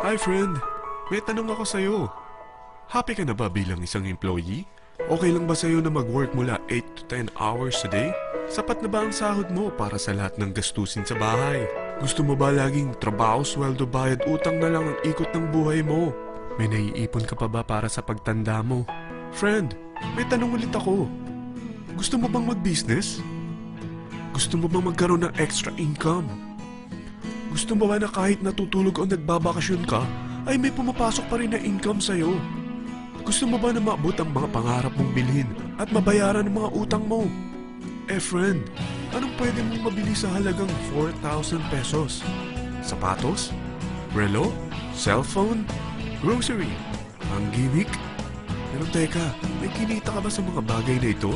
Hi friend, may tanong ako sa'yo. Happy ka na ba bilang isang employee? Okay lang ba sa'yo na mag-work mula 8 to 10 hours a day? Sapat na ba ang sahod mo para sa lahat ng gastusin sa bahay? Gusto mo ba laging trabaho, sweldo, bayad, utang na lang ang ikot ng buhay mo? May naiipon ka pa ba para sa pagtanda mo? Friend, may tanong ulit ako. Gusto mo bang mag-business? Gusto mo bang magkaroon ng extra income? Gusto mo ba na kahit natutulog o nagbabakasyon ka, ay may pumapasok pa rin na income sa'yo? Gusto mo ba na maabot ang mga pangarap mong bilhin at mabayaran ang mga utang mo? Eh friend, anong pwede mong mabili sa halagang 4,000 pesos? Sapatos? Relo? Cellphone? Grocery? Ang gimmick? Pero teka, may kinita ka ba sa mga bagay na ito?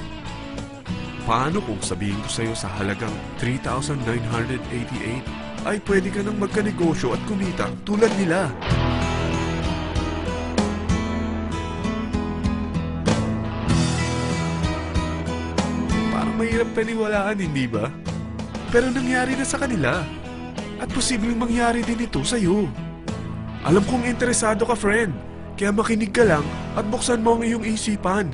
Paano kung sabihin ko sa'yo sa halagang 3,988 ay pwede ka nang magkanegosyo at kumita tulad nila? Parang mahirap paniwalaan, hindi ba? Pero nangyari na sa kanila. At posibleng mangyari din ito sa'yo. Alam kong interesado ka, friend. Kaya makinig ka lang at buksan mo ang iyong isipan.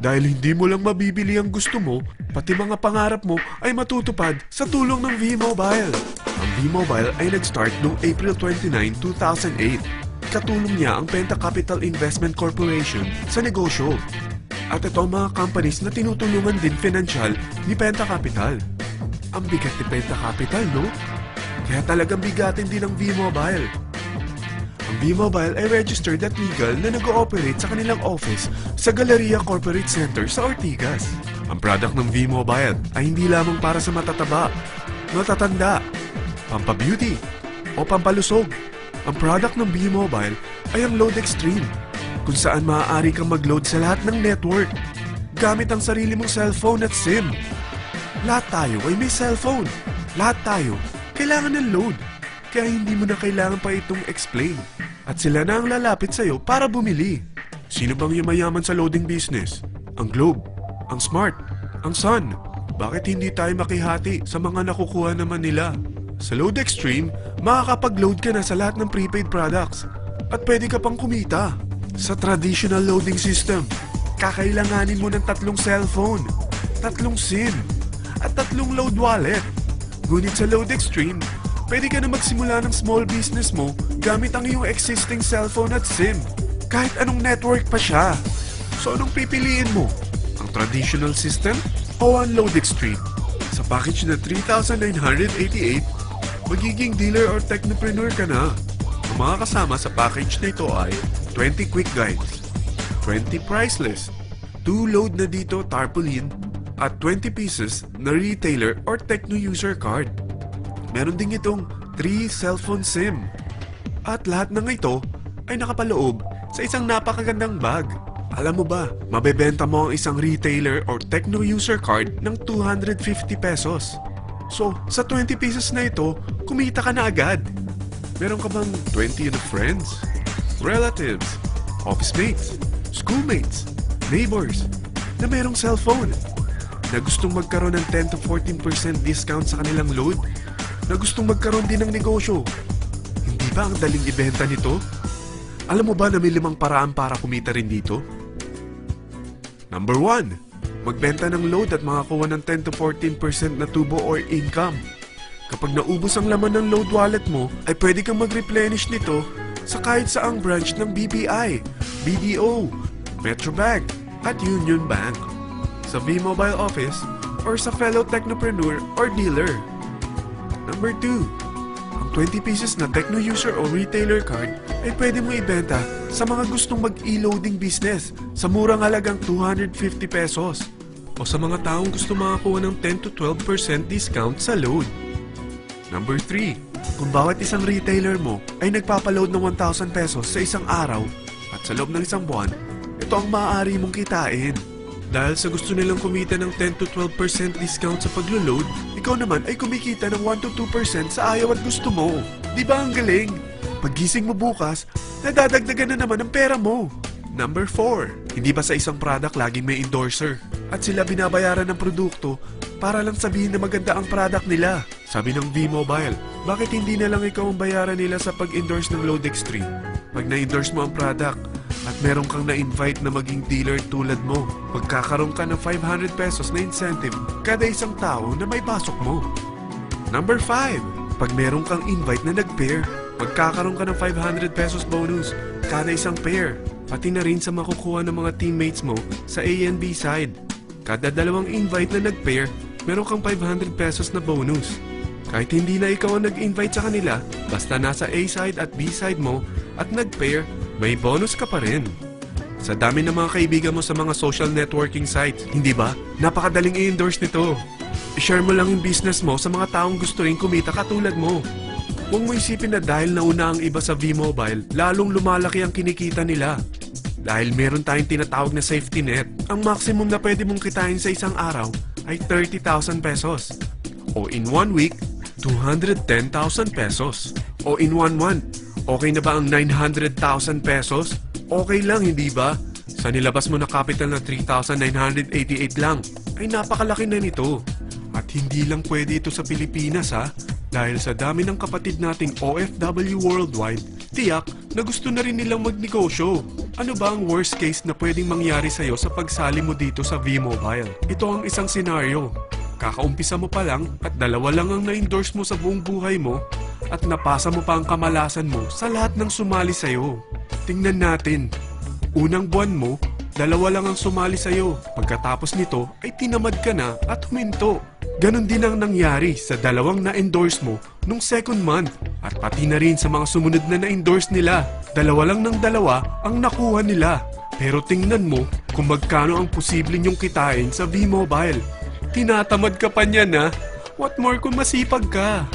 Dahil hindi mo lang mabibili ang gusto mo, pati mga pangarap mo ay matutupad sa tulong ng V-Mobile. Ang V-Mobile ay nag-start noong April 29, 2008. Katulong niya ang Penta Capital Investment Corporation sa negosyo. At ito ang mga companies na tinutulungan din financial ni Penta Capital. Ang bigat ni Penta Capital, no? Kaya talagang bigatin din ang V-Mobile. Ang V-Mobile ay registered at legal na nag-ooperate sa kanilang office sa Galleria Corporate Center sa Ortigas. Ang product ng V-Mobile ay hindi lamang para sa matataba, matatanda, pampabeauty, o pampalusog. Ang product ng V-Mobile ay ang Load Extreme, kung saan maaari kang mag-load sa lahat ng network gamit ang sarili mong cellphone at SIM. Lahat tayo ay may cellphone. Lahat tayo kailangan ng load. Kaya hindi mo na kailangan pa itong explain. At sila na ang lalapit sa'yo para bumili. Sino bang yumayaman sa loading business? Ang Globe, ang Smart, ang Sun. Bakit hindi tayo makihati sa mga nakukuha naman nila? Sa Load Extreme, makakapag-load ka na sa lahat ng prepaid products. At pwede ka pang kumita. Sa traditional loading system, kakailanganin mo ng 3 cellphone, 3 SIM, at 3 load wallet. Ngunit sa Load Extreme, pwede ka na magsimula ng small business mo gamit ang iyong existing cellphone at SIM. Kahit anong network pa siya. So anong pipiliin mo? Ang traditional system o ang Load Extreme? Sa package na 3,988, magiging dealer or technopreneur ka na. Ang mga kasama sa package na ito ay 20 quick guides, 20 price list, 2 load na dito tarpaulin, at 20 pieces na retailer or techno user card. Meron din itong 3 cellphone SIM. At lahat ng ito ay nakapaloob sa isang napakagandang bag. Alam mo ba, mabebenta mo ang isang retailer or techno user card ng 250 pesos. So, sa 20 pieces na ito, kumita ka na agad. Meron ka bang 20 na friends, relatives, office mates, schoolmates, neighbors na merong cellphone na gustong magkaroon ng 10 to 14% discount sa kanilang load? Na gustong magkaroon din ng negosyo? Hindi ba ang daling ibenta nito? Alam mo ba na may 5 paraan para kumita rin dito? Number 1, magbenta ng load at makakuha ng 10 to 14% na tubo or income. Kapag naubos ang laman ng load wallet mo, ay pwede kang mag-replenish nito sa kahit saang branch ng BPI, BDO, Metrobank, at Union Bank, sa V-Mobile office, or sa fellow technopreneur or dealer. Number 2, ang 20 pieces na techno user o retailer card ay pwede mo ibenta sa mga gustong mag-e-loading business sa murang halagang 250 pesos o sa mga taong gusto makakuha ng 10 to 12% discount sa load. Number 3, kung bawat isang retailer mo ay nagpapaload ng 1,000 pesos sa isang araw at sa loob ng isang buwan, ito ang maaari mong kitain. Dahil sa gusto nilang kumita ng 10 to 12% discount sa paglo-load, ikaw naman ay kumikita ng 1 to 2% sa ayaw at gusto mo. Di ba ang galing? Paggising mo bukas, nadadagdagan na naman ang pera mo. Number 4, hindi ba sa isang product laging may endorser? At sila binabayaran ng produkto para lang sabihin na maganda ang product nila. Sabi ng V-Mobile, Bakit hindi na lang ikaw ang bayaran nila sa pag-endorse ng Load Extreme? Pag na-endorse mo ang product at meron kang na-invite na maging dealer tulad mo, magkakaroon ka ng 500 pesos na incentive kada isang tao na may pasok mo. Number 5. Pag meron kang invite na nag-pair, magkakaroon ka ng 500 pesos bonus kada isang pair. Pati na rin sa makukuha ng mga teammates mo sa A and B side. Kada dalawang invite na nag-pair, meron kang 500 pesos na bonus. Kahit hindi na ikaw ang nag-invite sa kanila, basta nasa A side at B side mo at nag-pair, may bonus ka pa rin. Sa dami ng mga kaibigan mo sa mga social networking sites, hindi ba? Napakadaling i-endorse nito. I-share mo lang yung business mo sa mga taong gusto rin kumita katulad mo. Huwag mo isipin na dahil nauna ang iba sa V-Mobile, lalong lumalaki ang kinikita nila. Dahil meron tayong tinatawag na safety net, ang maximum na pwede mong kitain sa isang araw ay 30,000 pesos. O in 1 week, 210,000 pesos. O in 1 month, okay na ba ang 900,000 pesos? Okay lang, hindi ba? Sa nilabas mo na capital na 3,988 lang, ay napakalaki na nito. At hindi lang pwede ito sa Pilipinas ha, dahil sa dami ng kapatid nating OFW worldwide, tiyak na gusto na rin nilang magnegosyo. Ano ba ang worst case na pwedeng mangyari sa'yo sa pagsali mo dito sa V-Mobile? Ito ang isang senaryo. Kakaumpisa mo pa lang at dalawa lang ang na-endorse mo sa buong buhay mo at napasa mo pa ang kamalasan mo sa lahat ng sumali sa'yo. Tingnan natin. Unang buwan mo, dalawa lang ang sumali sa'yo. Pagkatapos nito ay tinamad ka na at huminto. Ganon din ang nangyari sa dalawang na-endorse mo nung second month at pati na rin sa mga sumunod na na-endorse nila. Dalawa lang ng dalawa ang nakuha nila. Pero tingnan mo kung magkano ang posible niyong kitain sa V-Mobile. Tinatamad ka pa niyan ha? What more kung masipag ka?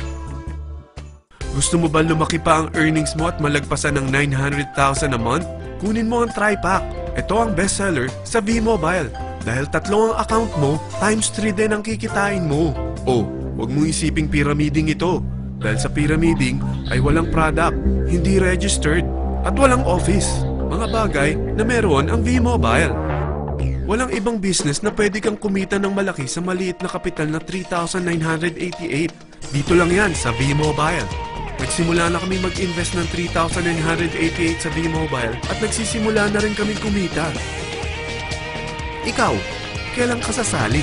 Gusto mo ba lumaki pa ang earnings mo at malagpasan ng 900,000 a month? Kunin mo ang TriPack. Ito ang bestseller sa V-Mobile. Dahil 3 ang account mo, times 3 din ang kikitain mo. Oh, huwag mong isiping pyramiding ito. Dahil sa pyramiding ay walang product, hindi registered, at walang office. Mga bagay na meron ang V-Mobile. Walang ibang business na pwede kang kumita ng malaki sa maliit na kapital na 3,988. Dito lang yan sa V-Mobile. Nagsimula na kami mag-invest ng 3,988 sa V-Mobile at nagsisimula na rin kami kumita. Ikaw, kailan ka sasali?